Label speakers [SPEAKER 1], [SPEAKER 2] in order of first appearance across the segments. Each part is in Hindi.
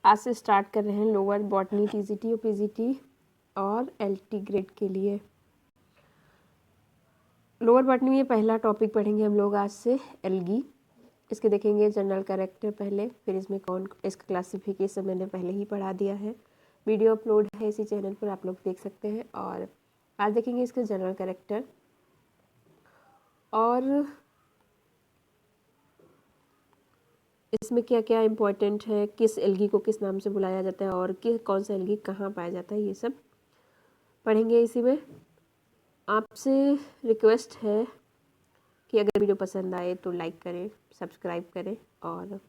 [SPEAKER 1] आज से स्टार्ट कर रहे हैं लोअर बॉटनी टीजीटी और पीजीटी और एलटी ग्रेड के लिए। लोअर बॉटनी में पहला टॉपिक पढ़ेंगे हम लोग आज से एल्गी। इसके देखेंगे जनरल कैरेक्टर पहले, फिर इसमें कौन, इसका क्लासिफिकेशन मैंने पहले ही पढ़ा दिया है, वीडियो अपलोड है इसी चैनल पर, आप लोग देख सकते हैं। और आज देखेंगे इसके जनरल कैरेक्टर और इसमें क्या क्या इम्पोर्टेंट है, किस एल्गी को किस नाम से बुलाया जाता है और कौन सा एल्गी कहाँ पाया जाता है, ये सब पढ़ेंगे इसी में। आपसे रिक्वेस्ट है कि अगर वीडियो पसंद आए तो लाइक करें, सब्सक्राइब करें और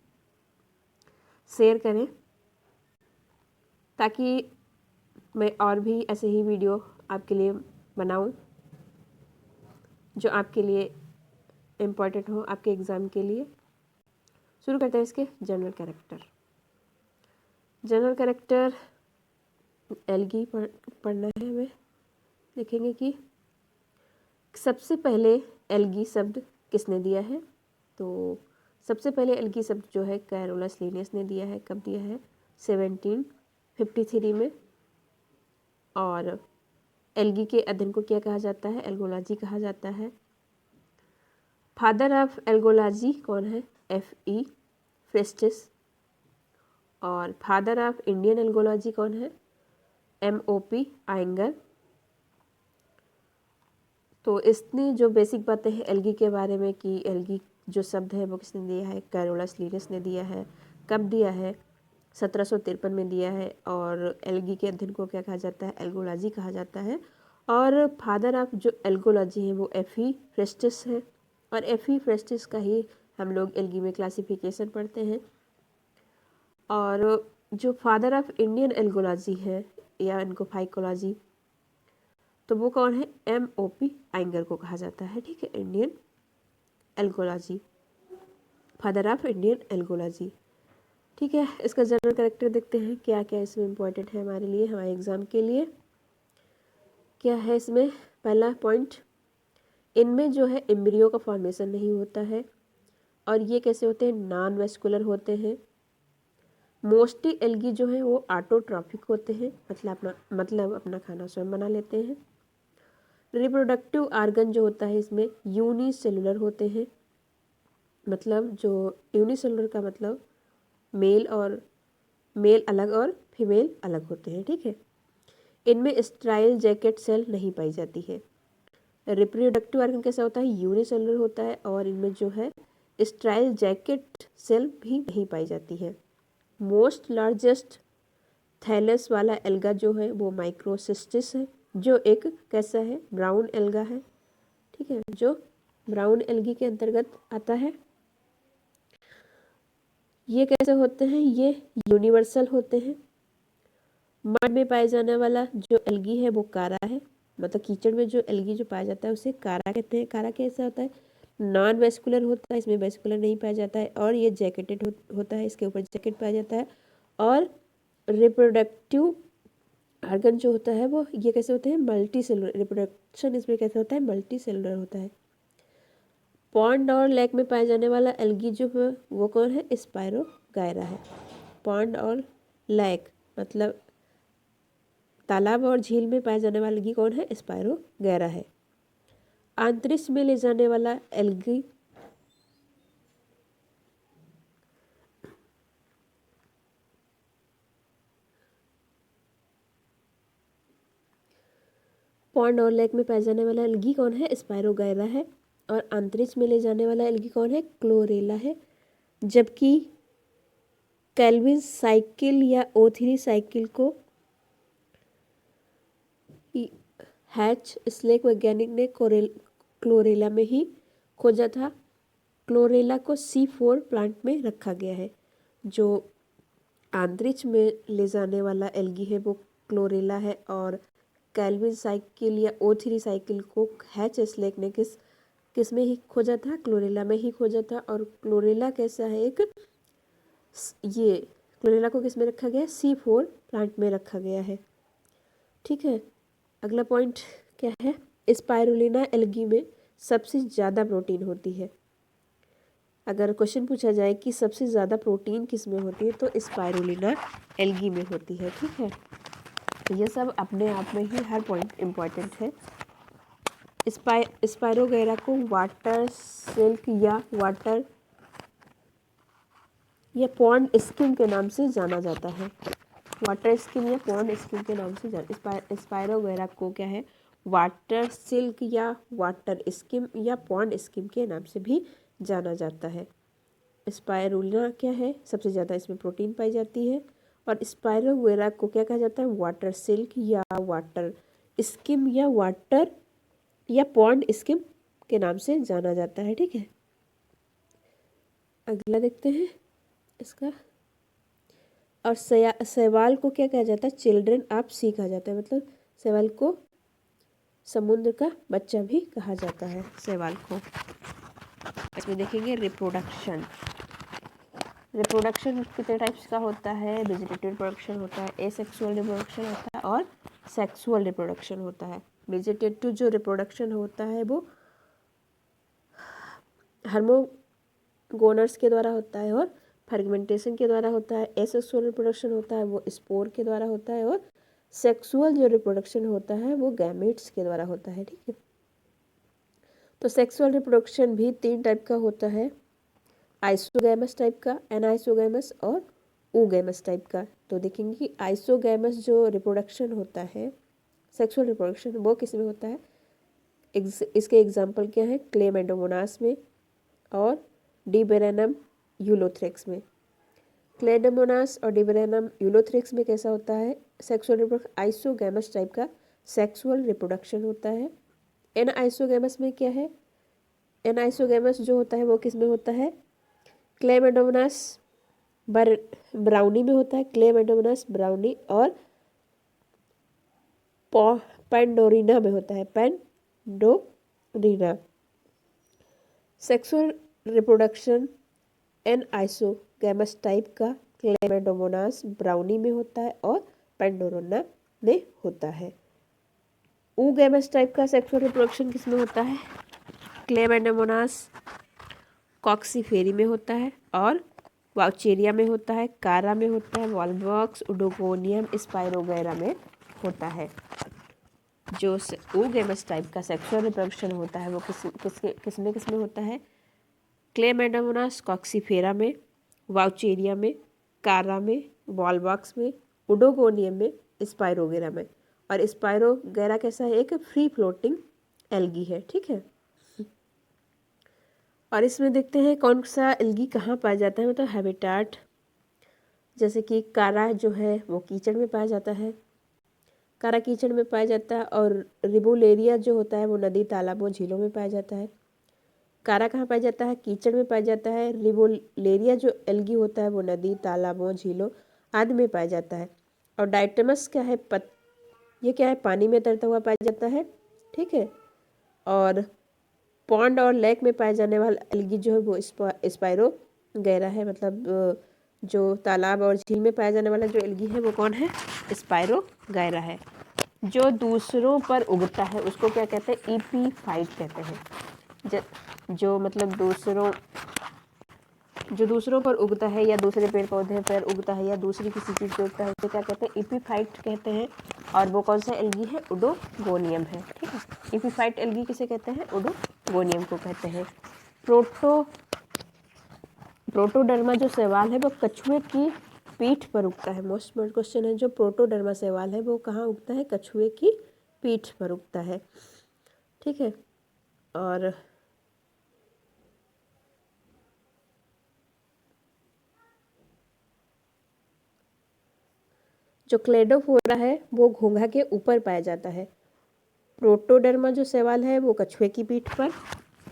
[SPEAKER 1] शेयर करें, ताकि मैं और भी ऐसे ही वीडियो आपके लिए बनाऊं जो आपके लिए इम्पोर्टेंट हो, आपके एग्ज़ाम के लिए। शुरू करते हैं इसके general character. General character algae पढ़ना है हमें। देखेंगे कि सबसे पहले एल्गी शब्द किसने दिया है। तो सबसे पहले एल्गी शब्द जो है कैरोलस लिनियस ने दिया है। कब दिया है? 1753 में। और एल्गी के अध्ययन को क्या कहा जाता है? एल्गोलॉजी कहा जाता है। फादर ऑफ एल्गोलॉजी कौन है? F.E. फ्रेस्टिस। और फादर ऑफ इंडियन एल्गोलॉजी कौन है? M.O.P. आयंगर। तो इतनी जो बेसिक बातें हैं एल्गी के बारे में कि एल्गी जो शब्द है वो किसने दिया है? कैरोलस लिनियस ने दिया है। कब दिया है? 1753 में दिया है। और एल्गी के अध्ययन को क्या कहा जाता है? एल्गोलॉजी कहा जाता है। और फादर ऑफ जो एल्गोलॉजी है वो F.E. फ्रेस्टिस है। और F.E. फ्रेस्टिस का ही हम लोग एल्गी में क्लासिफिकेशन पढ़ते हैं। और जो फादर ऑफ इंडियन एल्गोलॉजी है या इनको फाइकोलॉजी, तो वो कौन है? M.O.P. आयंगर को कहा जाता है। ठीक है, Indian algology, father of Indian algology. ठीक है, इसका जनरल कैरेक्टर देखते हैं क्या क्या इसमें इम्पोर्टेंट है हमारे लिए, हमारे एग्जाम के लिए। क्या है इसमें? पहला पॉइंट, इनमें जो है एम्ब्रियो का फॉर्मेशन नहीं होता है। और ये कैसे होते हैं? नॉन वेस्कुलर होते हैं। मोस्टली एल्गी जो है वो ऑटोट्रॉफिक होते हैं, मतलब अपना खाना स्वयं बना लेते हैं। रिप्रोडक्टिव ऑर्गन जो होता है इसमें यूनिसेलुलर होते हैं। मतलब जो यूनिसेलुलर का मतलब मेल अलग और फीमेल अलग होते हैं। ठीक है, इनमें स्ट्राइल जैकेट सेल नहीं पाई जाती है। रिप्रोडक्टिव ऑर्गन कैसा होता है? यूनिसेलुलर होता है और इनमें जो है स्ट्राइल जैकेट सेल भी नहीं पाई जाती है। मोस्ट लार्जेस्ट थैलस वाला एल्गा जो है वो माइक्रोसिस्टिस है, जो एक कैसा है? ब्राउन एल्गा है। ठीक है, जो ब्राउन एल्गी के अंतर्गत आता है। ये कैसे होते हैं? ये यूनिवर्सल होते हैं। मड में पाए जाने वाला जो एल्गी है वो कारा है, मतलब कीचड़ में जो एल्गी जो पाया जाता है उसे कारा कहते हैं। कारा कैसा होता है? नॉन वेस्कुलर होता है, इसमें वेस्कुलर नहीं पाया जाता है। और ये जैकेटेड होता है, इसके ऊपर जैकेट पाया जाता है। और रिप्रोडक्टिव ऑर्गन जो होता है वो ये कैसे होते हैं? Multi cellular. रिप्रोडक्शन इसमें कैसे होता है? मल्टी सेलुलर होता है। पॉन्ड और लेक में पाए जाने वाला एल्गी जो है वो कौन है? स्पायरोगायरा है। पॉन्ड और लेक मतलब तालाब और झील में पाए जाने वाला एल्गी कौन है? स्पायरोगायरा है। अंतरिक्ष में ले जाने वाला एल्गी पॉन्ड और लेक में पाए जाने वाला एल्गी कौन है? स्पायरोगायरा है। और अंतरिक्ष में ले जाने वाला एल्गी कौन है? क्लोरेला है। जबकि कैल्विन साइकिल या O3 साइकिल को हैच स्लेक वैज्ञानिक ने क्लोरेला में ही खोजा था। क्लोरेला को C4 प्लांट में रखा गया है। जो अंतरिक्ष में ले जाने वाला एल्गी है वो क्लोरेला है। और कैल्विन साइकिल या O3 साइकिल को हैच स्लेक ने किस में ही खोजा था? क्लोरेला में ही खोजा था। और क्लोरेला कैसा है? ये क्लोरेला को किस में रखा गया है? C4 प्लांट में रखा गया है। ठीक है, अगला पॉइंट क्या है? स्पाइरुलिना एल्गी में सबसे ज़्यादा प्रोटीन होती है। अगर क्वेश्चन पूछा जाए कि सबसे ज़्यादा प्रोटीन किस में होती है तो स्पाइरुलिना एल्गी में होती है, ठीक है। तो ये सब अपने आप में ही हर पॉइंट इम्पॉर्टेंट है। स्पाइरोगैरा को वाटर सिल्क या पॉन्ड स्किन के नाम से जाना जाता है। वाटर स्किन या पॉन्ड स्किन के नाम से स्पाइरोगैरा को क्या है, वाटर सिल्क या वाटर स्किन या पॉन्ड स्किन के नाम से भी जाना जाता है। स्पाइरुलिना क्या है, सबसे ज़्यादा इसमें प्रोटीन पाई जाती है। और स्पाइरोगैरा को क्या कहा जाता है, वाटर सिल्क या वाटर स्किन या पॉन्ड स्किन के नाम से जाना जाता है, ठीक है। अगला देखते हैं इसका। और शैवाल को क्या कहा जाता है, चिल्ड्रन ऑफ सी कहा जाता है, मतलब शैवाल को समुद्र का बच्चा भी कहा जाता है शैवाल को। इसमें देखेंगे रिप्रोडक्शन कितने टाइप्स का होता है। वेजिटेटिव रिप्रोडक्शन होता है, एसेक्सुअल रिप्रोडक्शन होता है और सेक्सुअल रिप्रोडक्शन होता है। वेजिटेटिव जो रिप्रोडक्शन होता है वो हार्मोगोनर्स के द्वारा होता है और फर्गमेंटेशन के द्वारा होता है। एसेक्सुअल रिप्रोडक्शन होता है वो स्पोर के द्वारा होता है और सेक्सुअल जो रिप्रोडक्शन होता है वो गैमेट्स के द्वारा होता है, ठीक है। तो सेक्सुअल रिप्रोडक्शन भी 3 टाइप का होता है, आइसोगैमस टाइप का, एनाइसोगैमस और ओगैमस टाइप का। तो देखेंगे कि आइसोगैमस जो रिप्रोडक्शन होता है, सेक्सुअल रिप्रोडक्शन, वो किस में होता है। इसके एग्जांपल क्या है, क्लेमेडोमोनास में और डिबेरेनम यूलोथ्रिक्स में। क्लेमेडोमोनास और डिबेरेनम यूलोथ्रिक्स में कैसा होता है, सेक्सुअल रिप्रोडक्शन आइसोगैमस टाइप का सेक्सुअल रिप्रोडक्शन होता है। एनाइसोगैमस में क्या है, एनाइसोगैमस जो होता है वो किस में होता है, क्लेमेडोमोनास ब्राउनी में होता है, क्लेमेडोमोनास ब्राउनी, और पेंडोरिना में होता है, पेंडोरिना। सेक्सुअल रिप्रोडक्शन एनाइसोगैमस टाइप का क्लेमेडोमोनास ब्राउनी में होता है और पेंडोरिना में होता है। ओगैमस टाइप का सेक्सुअल रिप्रोडक्शन किस में होता है, क्लेमेडोमोनास कॉक्सीफेरी में होता है और वाउचेरिया में होता है, कारा में होता है, वॉल्वॉक्स, ओडोगोनियम, स्पाइरोगैरा में होता है। जो ओगैमस टाइप का सेक्सुअल रिप्रोडक्शन होता है वो किसमें होता है, क्लेमेडोमोनास कॉक्सीफेरा में, वाउचेरिया में, कारा में, वॉल्वॉक्स में, ओडोगोनियम में, स्पाइरोगैरा में। और स्पाइरोगैरा कैसा है, एक फ्री फ्लोटिंग एल्गी है, ठीक है। और इसमें देखते हैं कौन सा एल्गी कहाँ पाया जाता है, मतलब हैबिटाट। जैसे कि कारा जो है वो कीचड़ में पाया जाता है, कारा कीचड़ में पाया जाता है। और रिबोलेरिया जो होता है वो नदी, तालाबों, झीलों में पाया जाता है। कारा कहाँ पाया जाता है, कीचड़ में पाया जाता है। रिबोलेरिया जो एल्गी होता है वो नदी, तालाबों, झीलों आदि में पाया जाता है। और डाइटमस क्या है, ये क्या है, पानी में तैरता हुआ पाया जाता है, ठीक है। और पॉन्ड और लेक में पाए जाने वाला एल्गी जो है वो स्पाइरोगैरा है, मतलब जो तालाब और झील में पाया जाने वाला जो एल्गी है वो कौन है, स्पाइरोगैरा है। जो दूसरों पर उगता है उसको क्या कहते हैं, इपीफाइट कहते हैं। जो मतलब दूसरों पर उगता है या दूसरे पेड़ पौधे पर उगता है या दूसरी किसी चीज़ पे उगता है उसे क्या कहते हैं, इपीफाइट कहते हैं। और वो कौन सा एल्गी है, ओडोगोनियम है, ठीक है। इपीफाइट एल्गी किसे कहते हैं, ओडोगोनियम को कहते हैं। प्रोटोडर्मा जो शैवाल है वो कछुए की पीठ पर उगता है। मोस्ट इम्पोर्टेंट क्वेश्चन है, जो प्रोटोडर्मा शैवाल है वो कहाँ उगता है, कछुए की पीठ पर उगता है, ठीक है। और जो क्लेडोफोरा है वो घोंघा के ऊपर पाया जाता है। प्रोटोडर्मा जो शैवाल है वो कछुए की पीठ पर,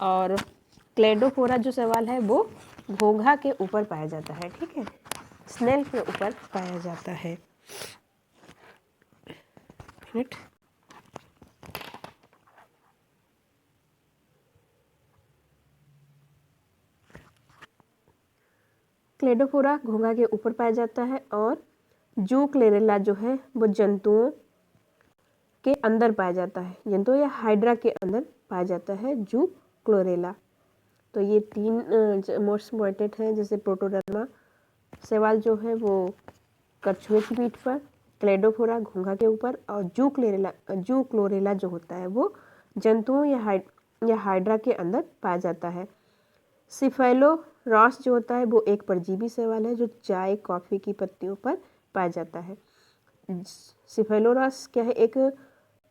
[SPEAKER 1] और क्लेडोफोरा जो शैवाल है वो घोंघा के ऊपर पाया जाता है, ठीक है, स्नेल के ऊपर पाया जाता है। क्लेडोफोरा घोंघा के ऊपर पाया जाता है और जू क्लेरेला जो है वो जंतुओं के अंदर पाया जाता है, जंतु या हाइड्रा के अंदर पाया जाता है जू क्लोरेला। तो ये 3 मोस्ट इम्पॉर्टेंट हैं, जैसे प्रोटोडर्मा शैवाल जो है वो कछुए की पीठ पर, क्लेडोफोरा घोंघा के ऊपर, और जू क्लोरेला जो होता है वो जंतुओं या हाइड्रा के अंदर पाया जाता है। सिफेलोरॉस जो होता है वो एक परजीवी शैवाल है जो चाय कॉफ़ी की पत्तियों पर पाया जाता है। सिफेलोरॉस क्या है, एक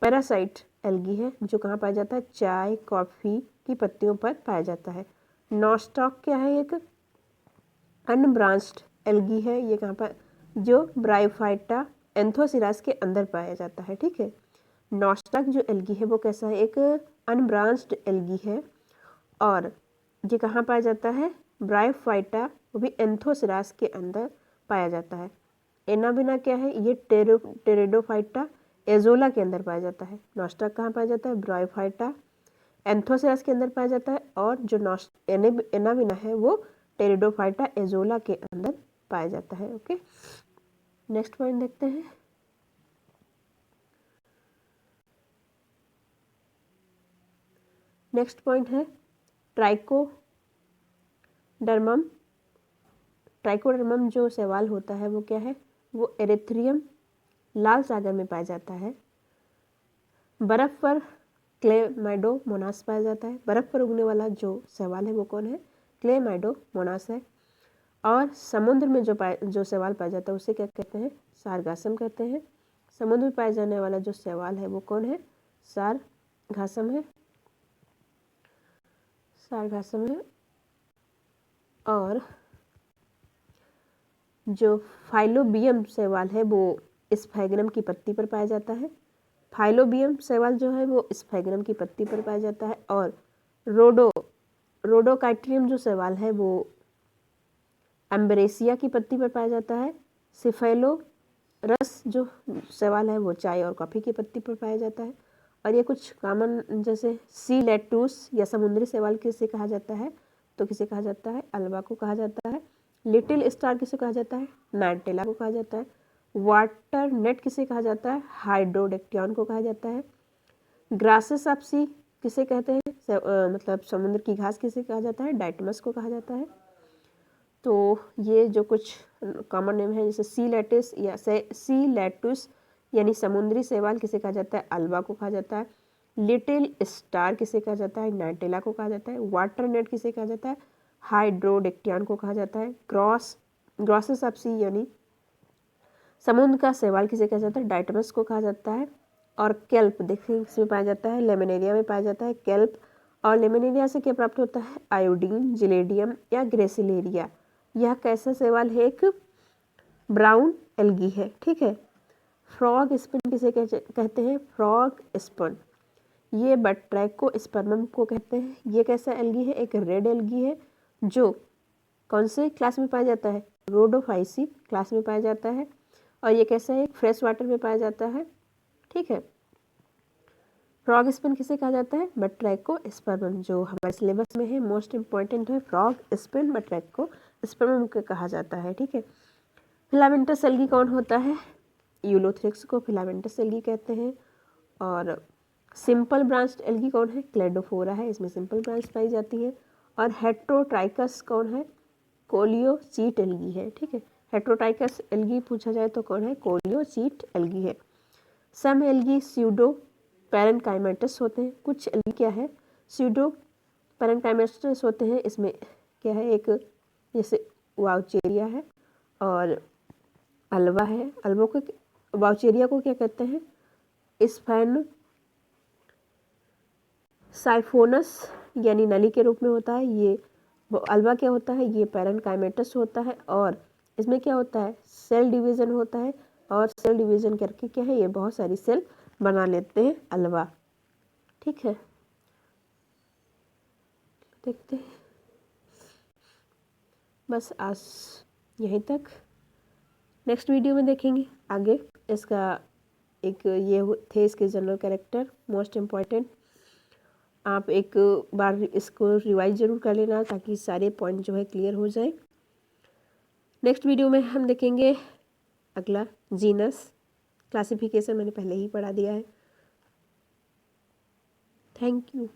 [SPEAKER 1] पैरासाइट एल्गी है जो कहाँ पाया जाता है, चाय कॉफ़ी की पत्तियों पर पाया जाता है। नॉस्टॉक क्या है, एक अनब्रांच्ड एल्गी है, ये कहाँ पर, जो ब्रायोफाइटा एंथोसिरास के अंदर पाया जाता है। ठीक है, नॉस्टॉक जो एल्गी है वो कैसा है, एक अनब्रांच्ड एल्गी है और ये कहाँ पाया जाता है, ब्रायोफाइटा, वो भी एंथोसिरास के अंदर पाया जाता है। एनाबिना क्या है, ये टेरिडोफाइटा एजोला के अंदर पाया जाता है। नॉस्टॉक कहाँ पाया जाता है, ब्रायोफाइटा एंथोसिरास के अंदर पाया जाता है, और जो एनाबिना है वो टेरिडोफाइटा एजोला के अंदर पाया जाता है। ओके, नेक्स्ट पॉइंट देखते हैं। नेक्स्ट पॉइंट है ट्राइकोडर्मम। ट्राइकोडर्मम जो शैवाल होता है वो क्या है, वो एरिथ्रियम लाल सागर में पाया जाता है। बर्फ़ पर क्लेमाइडोमोनास पाया जाता है। बर्फ़ पर उगने वाला जो शैवाल है वो कौन है, क्लेमाइडोमोनास है। और समुद्र में जो शैवाल पाया जाता है उसे क्या कहते हैं, सारगासम कहते हैं। समुद्र में पाए जाने वाला जो शैवाल है वो कौन है, सारगासम है। सारगासम है। और जो फाइलोबियम शैवाल है वो स्फैग्नम की पत्ती पर पाया जाता है। फाइलोबियम शैवाल जो है वो स्फैग्नम की पत्ती पर पाया जाता है। और रोडोकाइट्रियम जो शैवाल है वो एम्ब्रेसिया की पत्ती पर पाया जाता है। सिफेलोरस जो शैवाल है वो चाय और कॉफ़ी की पत्ती पर पाया जाता है। और ये कुछ कॉमन, जैसे सी लेटूस या समुद्री शैवाल किसे कहा जाता है, तो किसे कहा जाता है, अल्वा को कहा जाता है। लिटिल स्टार किसे कहा जाता है, नाइटेला को कहा जाता है। वाटर नेट किसे कहा जाता है, हाइड्रोडेक्टियन को कहा जाता है। ग्रासेस ऑफ सी किसे कहते हैं, मतलब समुद्र की घास किसे कहा जाता है, डाइटमस को कहा जाता है। तो ये जो कुछ कॉमन नेम है, जैसे सी लेटुस यानी समुद्री शैवाल किसे कहा जाता है, अल्वा को कहा जाता है। लिटिल स्टार किसे कहा जाता है, नाइटेला को कहा जाता है। वाटर नेट किसे कहा जाता है, हाइड्रोडेक्टियन को कहा जाता है। ग्रॉसेस ऑफ सी यानी समुद्र का शैवाल किसे कहा जाता है, डाइटमस को कहा जाता है। और केल्प देखिए इसमें पाया जाता है, लेमिनेरिया में पाया जाता है केल्प। और लेमिनेरिया से क्या प्राप्त होता है, आयोडीन, जिलेडियम या ग्रेसिलेरिया। यह कैसा शैवाल है, एक ब्राउन एल्गी है। ठीक है, फ्रॉग स्पिन किसे कहते हैं, फ्रॉग स्पिन, ये बट्रैकोस्पर्मम को कहते हैं। ये कैसा एल्गी है, एक रेड एल्गी है जो कौन से क्लास में पाया जाता है, रोडोफाइसी क्लास में पाया जाता है। और ये कैसा है, फ्रेश वाटर में पाया जाता है। ठीक है, फ्रॉग स्पिन किसे कहा जाता है, बट्रैकोस्पर्मम, जो हमारे सिलेबस में है, मोस्ट इम्पॉर्टेंट है। फ्रॉग स्पिन बट्रैकोस्पर्मम को कहा जाता है। ठीक है, फिलामेंटस एल्गी कौन होता है, यूलोथ्रिक्स को फिलामेंटस एल्गी कहते हैं। और सिंपल ब्रांच्ड एल्गी कौन है, क्लेडोफोरा है, इसमें सिंपल ब्रांच पाई जाती है। और हेट्रोट्राइकस कौन है, कोलियोसीट एल्गी है। ठीक है, हेट्रोट्राइकस एल्गी पूछा जाए तो कौन है, कोलियोसीट एल्गी है। सम एल्गी स्यूडो पैरेनकाइमेटस होते हैं, कुछ एल्गी क्या है, स्यूडो पैरेनकाइमेटस होते हैं। इसमें क्या है, एक जैसे वाउचेरिया है और अल्वा है। अल्वो को, वाउचेरिया को क्या कहते हैं, स्फैन साइफोनस यानी नली के रूप में होता है। ये अल्वा क्या होता है, ये पैरेनकाइमेटस होता है। और इसमें क्या होता है, सेल डिवीजन होता है। और सेल डिवीजन करके क्या है, ये बहुत सारी सेल बना लेते हैं अल्वा। ठीक है, देखते हैं, बस आज यहीं तक। नेक्स्ट वीडियो में देखेंगे आगे इसका, एक ये थे इसके जनरल कैरेक्टर मोस्ट इम्पॉर्टेंट। आप एक बार इसको रिवाइज जरूर कर लेना ताकि सारे पॉइंट जो है क्लियर हो जाए। नेक्स्ट वीडियो में हम देखेंगे अगला जीनस क्लासिफिकेशन, मैंने पहले ही पढ़ा दिया है। Thank you.